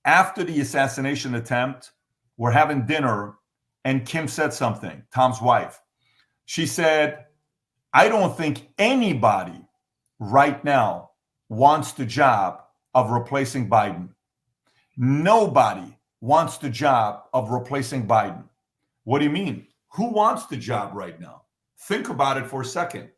After the assassination attempt, we're having dinner, and Kim said something, Tom's wife. She said, I don't think anybody right now wants the job of replacing Biden. Nobody wants the job of replacing Biden. What do you mean? Who wants the job right now? Think about it for a second.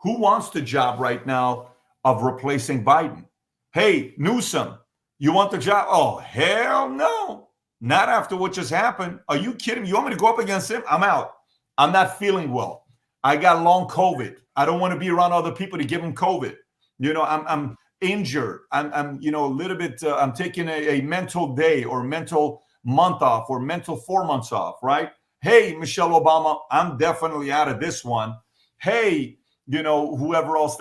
Who wants the job right now of replacing Biden? Hey, Newsom, you want the job? Oh, hell no. Not after what just happened. Are you kidding me? You want me to go up against him? I'm out. I'm not feeling well. I got long COVID. I don't want to be around other people to give them COVID. I'm injured. I'm a little bit, I'm taking a mental day or mental month off or mental 4 months off, right? Hey, Michelle Obama, I'm definitely out of this one. Hey, whoever else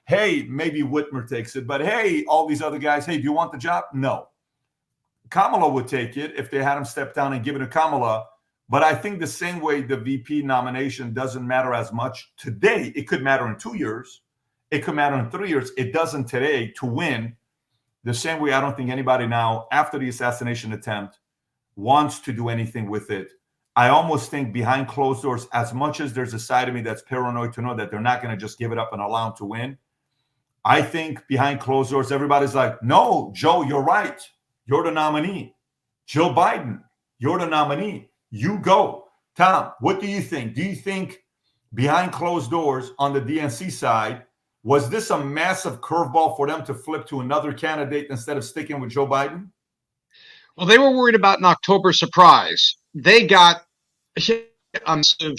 hey, maybe Whitmer takes it, but hey, all these other guys, hey, do you want the job? No. Kamala would take it if they had him step down and give it to Kamala. But I think the same way the VP nomination doesn't matter as much today, it could matter in 2 years. It could matter in 3 years. It doesn't today to win. The same way I don't think anybody now, after the assassination attempt, wants to do anything with it. I almost think behind closed doors, as much as there's a side of me that's paranoid to know that they're not going to just give it up and allow him to win, I think behind closed doors, everybody's like, no, Joe, you're right. You're the nominee. Joe Biden, you're the nominee. You go. Tom, what do you think? Do you think behind closed doors on the DNC side, was this a massive curveball for them to flip to another candidate instead of sticking with Joe Biden? Well, they were worried about an October surprise. They got a massive,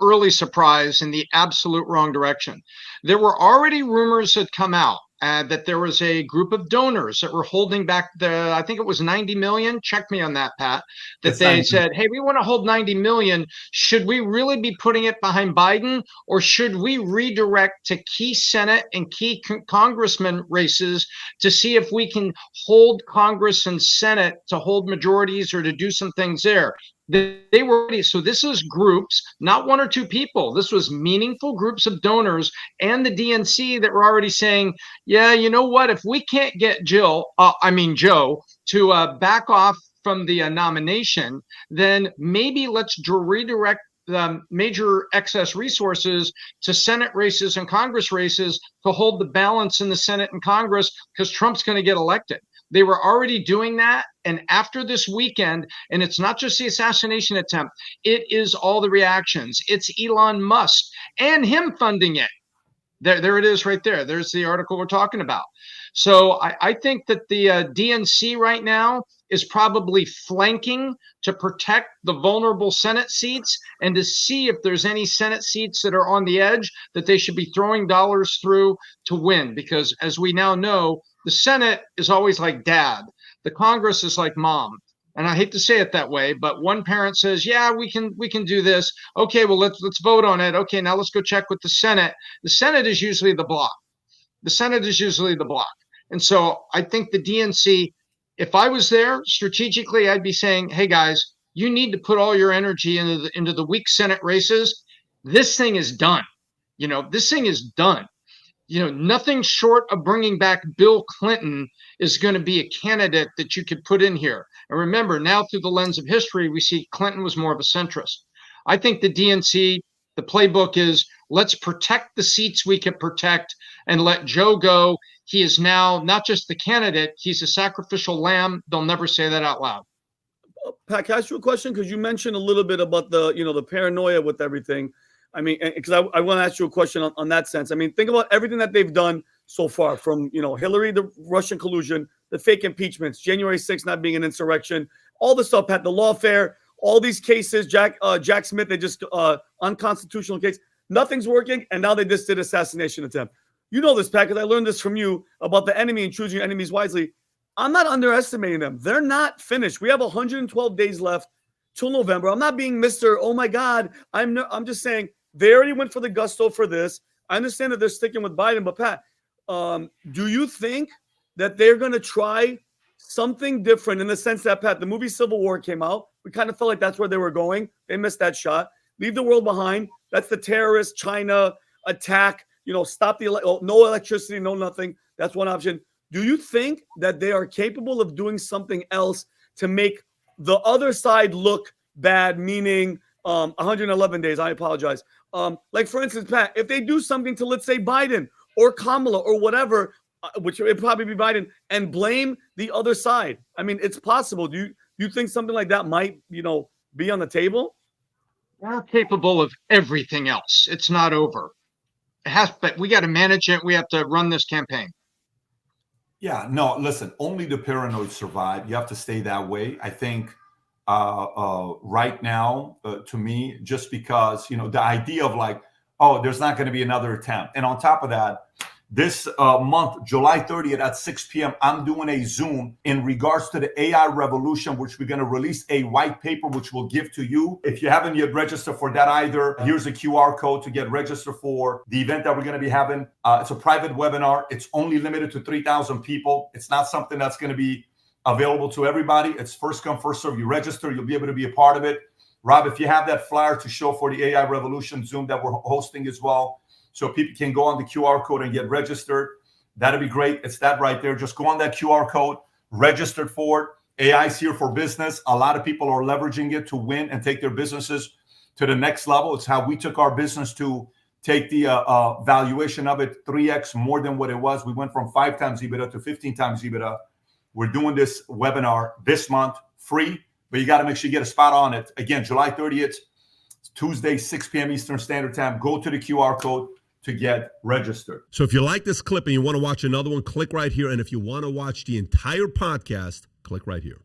early surprise in the absolute wrong direction. There were already rumors that come out that there was a group of donors that were holding back I think it was 90 million. Check me on that, Pat. That they said, hey, we want to hold 90 million. Should we really be putting it behind Biden, or should we redirect to key Senate and key congressman races to see if we can hold Congress and Senate to hold majorities or to do some things there? They were ready. So this is groups, not one or two people. This was meaningful groups of donors and the DNC that were already saying, yeah, you know what? If we can't get Joe, to back off from the nomination, then maybe let's redirect the major excess resources to Senate races and Congress races to hold the balance in the Senate and Congress, because Trump's going to get elected. They were already doing that. And after this weekend, and it's not just the assassination attempt, it is all the reactions. It's Elon Musk and him funding it. There it is right there. There's the article we're talking about. So I think that the DNC right now is probably flanking to protect the vulnerable Senate seats and to see if there's any Senate seats that are on the edge that they should be throwing dollars through to win. Because as we now know, the Senate is always like dad. The Congress is like mom. And I hate to say it that way, but one parent says, yeah, we can do this. Okay, well, let's vote on it. Okay, now let's go check with the Senate. The Senate is usually the block. And so I think the DNC, if I was there strategically, I'd be saying, hey, guys, you need to put all your energy into the weak Senate races. This thing is done. This thing is done. Nothing short of bringing back Bill Clinton is going to be a candidate that you could put in here. And remember, now through the lens of history, we see Clinton was more of a centrist. I think the DNC, the playbook is let's protect the seats we can protect and let Joe go. He is now not just the candidate, he's a sacrificial lamb. They'll never say that out loud. Pat, can I ask you a question? Because you mentioned a little bit about the paranoia with everything. I mean, because I want to ask you a question on that sense. I mean, think about everything that they've done so far, from, Hillary, the Russian collusion, the fake impeachments, January 6th not being an insurrection, all the stuff, Pat, the lawfare, all these cases, Jack Smith, they just unconstitutional case. Nothing's working, and now they just did assassination attempt. You know this, Pat, because I learned this from you about the enemy and choosing your enemies wisely. I'm not underestimating them. They're not finished. We have 112 days left till November. I'm not being Mr. Oh my God. I'm just saying they already went for the gusto for this. I understand that they're sticking with Biden, but Pat, do you think that they're going to try something different in the sense that, Pat, the movie Civil War came out. We kind of felt like that's where they were going. They missed that shot. Leave the world behind. That's the terrorist China attack. Stop no electricity, no nothing. That's one option. Do you think that they are capable of doing something else to make the other side look bad, meaning 111 days? I apologize. Like, for instance, Pat, if they do something to, let's say, Biden or Kamala or whatever, which would probably be Biden, and blame the other side. I mean, it's possible. Do you think something like that might, be on the table? We're capable of everything else. It's not over. But we got to manage it. We have to run this campaign. Yeah, no, listen, only the paranoid survive. You have to stay that way. I think right now, to me, just because, the idea of like, oh, there's not going to be another attempt. And on top of that, this month, July 30th at 6 p.m., I'm doing a Zoom in regards to the AI revolution, which we're going to release a white paper, which we'll give to you. If you haven't yet registered for that either, here's a QR code to get registered for the event that we're going to be having. It's a private webinar. It's only limited to 3,000 people. It's not something that's going to be available to everybody. It's first come, first serve. You register, you'll be able to be a part of it. Rob, if you have that flyer to show for the AI revolution Zoom that we're hosting as well, so people can go on the QR code and get registered, that'd be great. It's that right there. Just go on that QR code, registered for it. AI's here for business. A lot of people are leveraging it to win and take their businesses to the next level. It's how we took our business to take the valuation of it 3x more than what it was. We went from 5 times EBITDA to 15 times EBITDA. We're doing this webinar this month, free, but you got to make sure you get a spot on it. Again, July 30th, Tuesday, 6 p.m. Eastern Standard Time. Go to the QR code to get registered. So if you like this clip and you want to watch another one, click right here. And if you want to watch the entire podcast, click right here.